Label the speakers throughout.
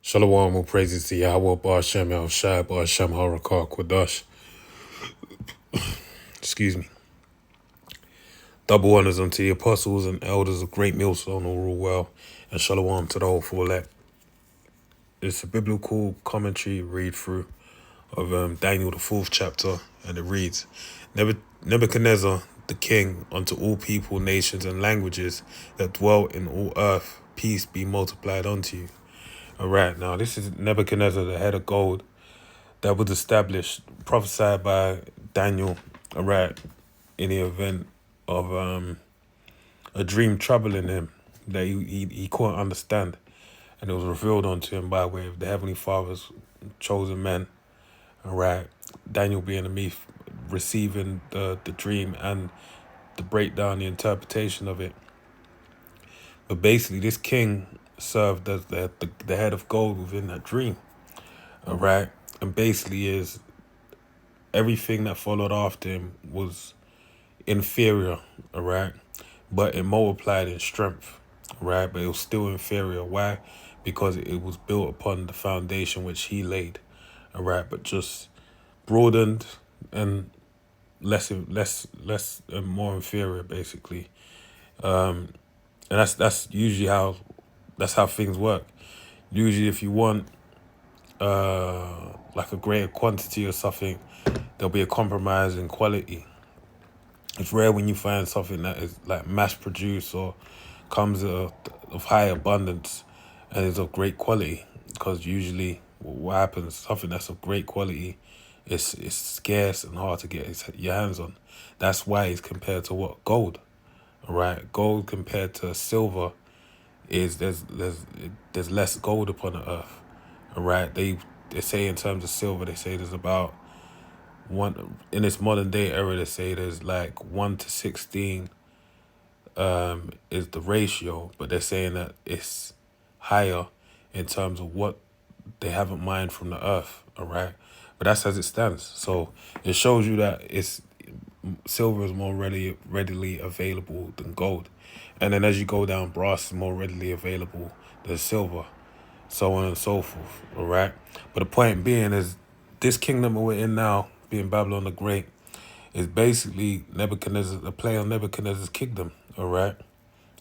Speaker 1: Shalom, all praises to Yahweh, Bar Shem, El Shai, Bar Shem, Harakar, Kodash. Excuse me. Double honors unto the apostles and elders of Great Millstone, all rule well, and shalom to the whole full elect. It's a biblical commentary read through of Daniel, the fourth chapter, and it reads, Nebuchadnezzar, the king, unto all people, nations, and languages that dwell in all earth, peace be multiplied unto you. All right, now this is Nebuchadnezzar, the head of gold, that was established, prophesied by Daniel, all right, in the event of a dream troubling him that he couldn't understand. And it was revealed unto him by way of the Heavenly Father's chosen men, all right, Daniel being the me, receiving the dream and the breakdown, the interpretation of it. But basically, this king served as the head of gold within that dream, all right? And basically is everything that followed after him was inferior, all right? But it multiplied in strength, right? But it was still inferior. Why? Because it was built upon the foundation which he laid, all right? But just broadened and less and more inferior, basically. And that's usually how things work. Usually, if you want like a greater quantity or something, there'll be a compromise in quality. It's rare when you find something that is like mass produced or comes of high abundance and is of great quality, because usually what happens, something that's of great quality is scarce and hard to get your hands on. That's why it's compared to what? Gold. All right, gold compared to silver is there's less gold upon the earth. All right, they say in terms of silver, they say there's about one in this modern day era. They say there's like 1 to 16 is the ratio, but they're saying that it's higher in terms of what they haven't mined from the earth. All right, but that's as it stands. So it shows you that it's silver is more readily available than gold, and then as you go down, brass is more readily available than silver, so on and so forth. All right, but the point being is this kingdom that we're in now, being Babylon the Great, is basically Nebuchadnezzar, the play on Nebuchadnezzar's kingdom. All right,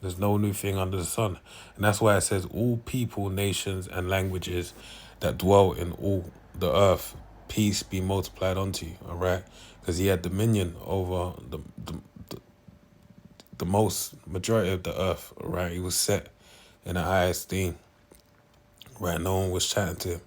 Speaker 1: there's no new thing under the sun, and that's why it says all people, nations, and languages that dwell in all the earth, peace be multiplied unto you. All right, because he had dominion over the most majority of the earth. All right, he was set in a high esteem. Right, no one was chatting to him.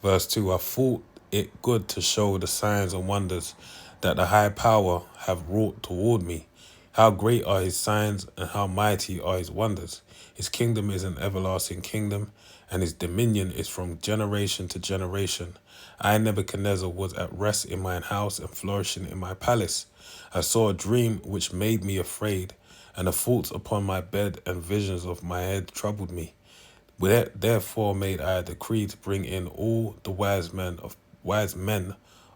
Speaker 1: Verse 2, I thought it good to show the signs and wonders that the high power have wrought toward me. How great are his signs and how mighty are his wonders. His kingdom is an everlasting kingdom, and his dominion is from generation to generation. I, Nebuchadnezzar, was at rest in mine house and flourishing in my palace. I saw a dream which made me afraid, and the thoughts upon my bed and visions of my head troubled me. Therefore made I a decree to bring in all the wise men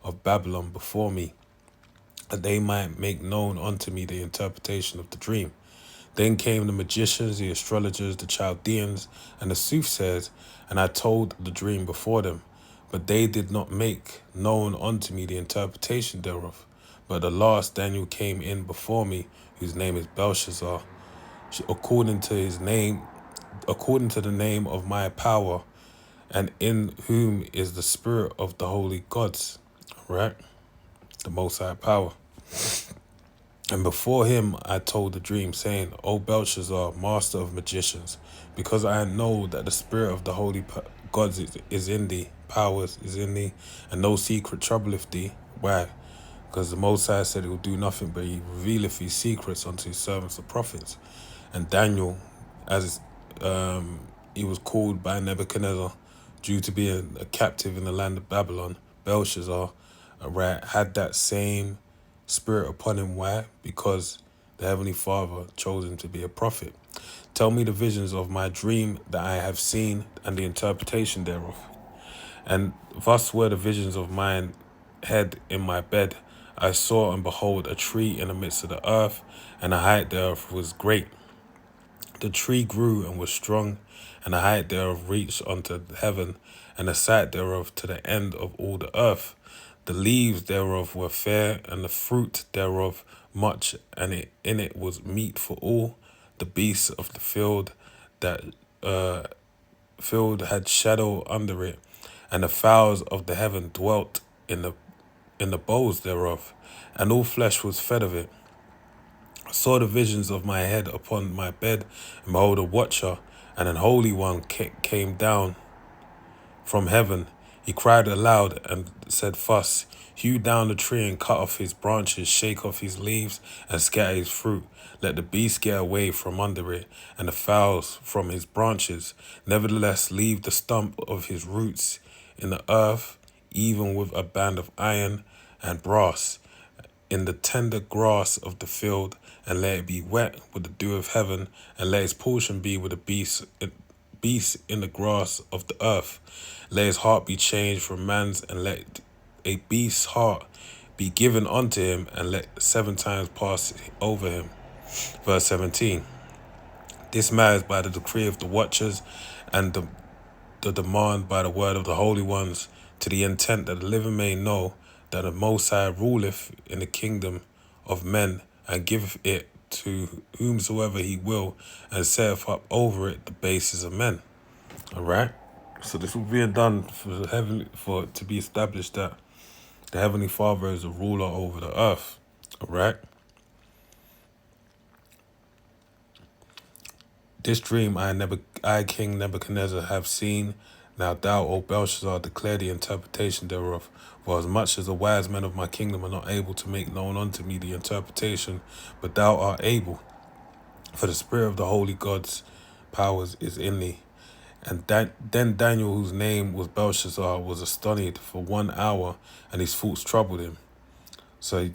Speaker 1: of Babylon before me, that they might make known unto me the interpretation of the dream. Then came the magicians, the astrologers, the Chaldeans, and the soothsayers, and I told the dream before them. But they did not make known unto me the interpretation thereof. But the last Daniel came in before me, whose name is Belshazzar, according to his name, according to the name of my power, and in whom is the spirit of the holy gods. All right, the Most High power. And before him I told the dream, saying, O Belshazzar, master of magicians, because I know that the spirit of the holy gods is in thee, powers is in thee, and no secret troubleth thee. Why? Because the Most High said he will do nothing, but he revealeth his secrets unto his servants the prophets. And Daniel, as he was called by Nebuchadnezzar, due to being a captive in the land of Babylon, Belshazzar, had that same spirit upon him. Why? Because the Heavenly Father chose him to be a prophet. Tell me the visions of my dream that I have seen, and the interpretation thereof. And thus were the visions of mine head in my bed. I saw and behold a tree in the midst of the earth, and the height thereof was great. The tree grew and was strong, and the height thereof reached unto heaven, and the sight thereof to the end of all the earth. The leaves thereof were fair, and the fruit thereof much, and in it was meat for all. The beasts of the that field had shadow under it, and the fowls of the heaven dwelt in the boughs thereof, and all flesh was fed of it. I saw the visions of my head upon my bed, and behold, a watcher and an holy one came down from heaven. He cried aloud and said thus, hew down the tree and cut off his branches, shake off his leaves and scatter his fruit. Let the beasts get away from under it, and the fowls from his branches. Nevertheless, leave the stump of his roots in the earth, even with a band of iron and brass, in the tender grass of the field, and let it be wet with the dew of heaven, and let his portion be with the beasts in the grass of the earth. Let his heart be changed from man's, and let a beast's heart be given unto him, and let 7 times pass over him. Verse 17. This matter is by the decree of the watchers, and the demand by the word of the holy ones, to the intent that the living may know that the Most High ruleth in the kingdom of men, and giveth it to whomsoever he will, and setteth up over it the bases of men. All right. So this was being done for it to be established that the Heavenly Father is a ruler over the earth. All right. This dream I King Nebuchadnezzar have seen. Now thou, O Belshazzar, declare the interpretation thereof. For as much as the wise men of my kingdom are not able to make known unto me the interpretation, but thou art able, for the spirit of the holy God's powers is in thee. And then Daniel, whose name was Belshazzar, was astonished for 1 hour, and his thoughts troubled him. So,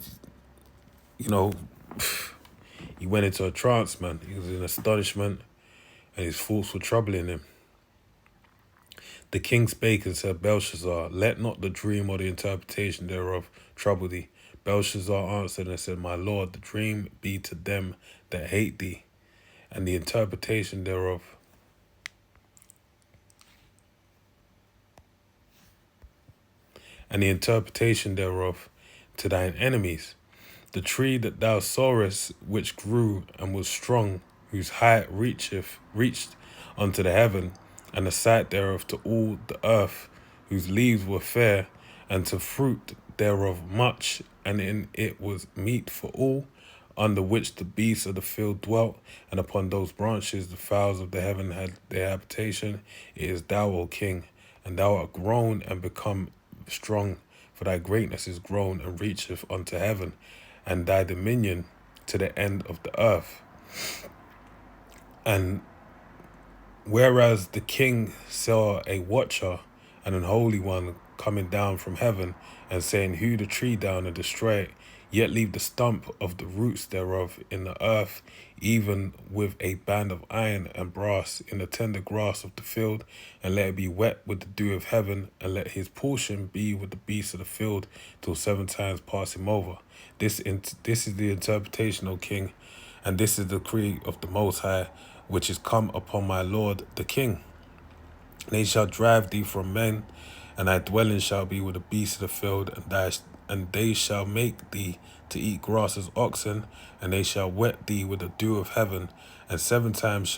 Speaker 1: he went into a trance, man. He was in astonishment, and his thoughts were troubling him. The king spake and said, Belshazzar, let not the dream or the interpretation thereof trouble thee. Belshazzar answered and said, My lord, the dream be to them that hate thee, and the interpretation thereof to thine enemies. The tree that thou sawest, which grew and was strong, whose height reached unto the heaven, and the sight thereof to all the earth, whose leaves were fair, and to fruit thereof much, and in it was meat for all, under which the beasts of the field dwelt, and upon those branches the fowls of the heaven had their habitation. It is thou, O king, and thou art grown and become strong, for thy greatness is grown and reacheth unto heaven, and thy dominion to the end of the earth. And whereas the king saw a watcher and an holy one coming down from heaven, and saying, hew the tree down and destroy it, yet leave the stump of the roots thereof in the earth, even with a band of iron and brass in the tender grass of the field, and let it be wet with the dew of heaven, and let his portion be with the beasts of the field, till 7 times pass him over. This is the interpretation, O king, and this is the decree of the Most High, which is come upon my lord the king. They shall drive thee from men, and thy dwelling shall be with the beasts of the field, and they shall make thee to eat grass as oxen, and they shall wet thee with the dew of heaven, and 7 times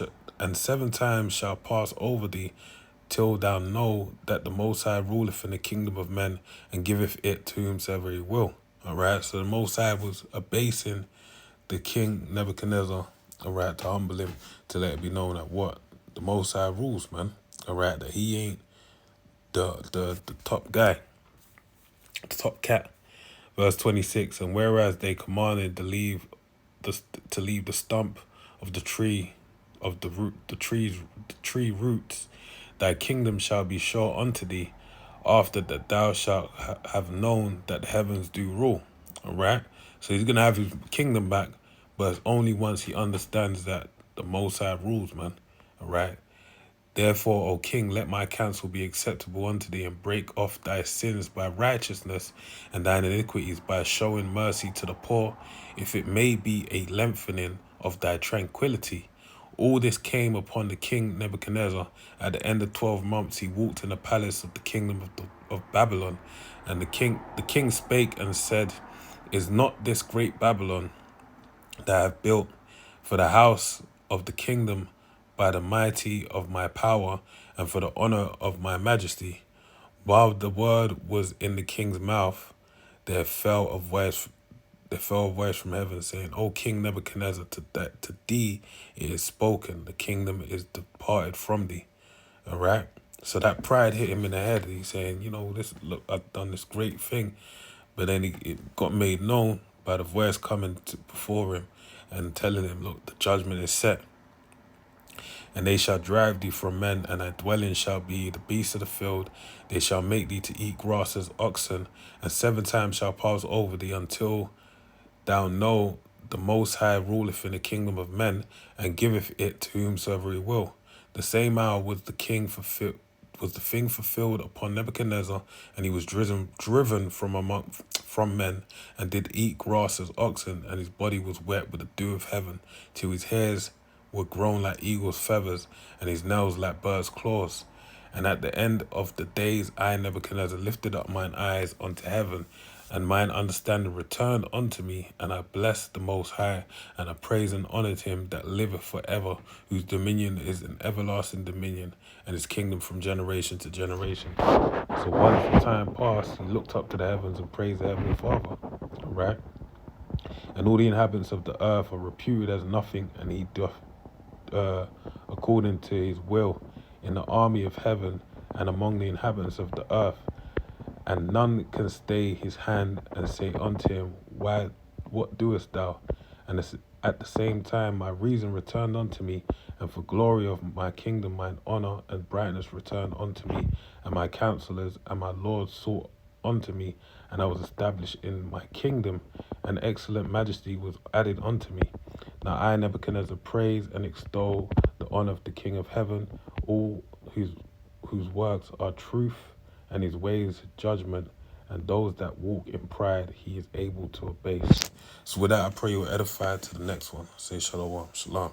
Speaker 1: shall pass over thee, till thou know that the Most High ruleth in the kingdom of men, and giveth it to whomsoever he will. All right, so the Most High was abasing the king Nebuchadnezzar, all right, to humble him, to let it be known that what the Most High rules, man. All right, that he ain't the top guy, the top cat. Verse 26. And whereas they commanded to leave the stump of the tree of the tree roots, thy kingdom shall be sure unto thee, after that thou shalt have known that the heavens do rule. All right, so he's gonna have his kingdom back, but it's only once he understands that the Most High rules, man. All right. Therefore, O king, let my counsel be acceptable unto thee, and break off thy sins by righteousness, and thine iniquities by showing mercy to the poor, if it may be a lengthening of thy tranquility. All this came upon the king Nebuchadnezzar. At the end of 12 months, he walked in the palace of the kingdom of Babylon. And the king spake and said, Is not this great Babylon that I have built for the house of the kingdom by the mighty of my power and for the honor of my majesty? While the word was in the king's mouth, there fell a voice from heaven saying, O King Nebuchadnezzar, to thee it is spoken, the kingdom is departed from thee. All right. So that pride hit him in the head. He's saying, this, look, I've done this great thing. But then it got made known by the voice coming before him and telling him, look, the judgment is set. And they shall drive thee from men, and thy dwelling shall be the beasts of the field. They shall make thee to eat grass as oxen, and 7 times shall pass over thee until thou know the Most High ruleth in the kingdom of men, and giveth it to whomsoever he will. The same hour was the thing fulfilled upon Nebuchadnezzar, and he was driven from men, and did eat grass as oxen, and his body was wet with the dew of heaven, till his hairs were grown like eagle's feathers, and his nails like birds' claws. And at the end of the days I, Nebuchadnezzar, lifted up mine eyes unto heaven, and mine understanding returned unto me, and I blessed the Most High, and I praised and honoured him that liveth for ever, whose dominion is an everlasting dominion, and his kingdom from generation to generation. So once the time passed, he looked up to the heavens and praised the Heavenly Father. Right? And all the inhabitants of the earth are reputed as nothing, and he doth according to his will in the army of heaven and among the inhabitants of the earth. And none can stay his hand and say unto him, Why, what doest thou? And at the same time my reason returned unto me, and for glory of my kingdom mine honour and brightness returned unto me, and my counselors and my lords sought unto me, and I was established in my kingdom, and excellent majesty was added unto me. Now I, Nebuchadnezzar, praise and extol the honour of the King of heaven, all whose works are truth, and his ways judgment, and those that walk in pride he is able to abase. So with that, I pray you are edified to the next one. Say shalom. Shalom.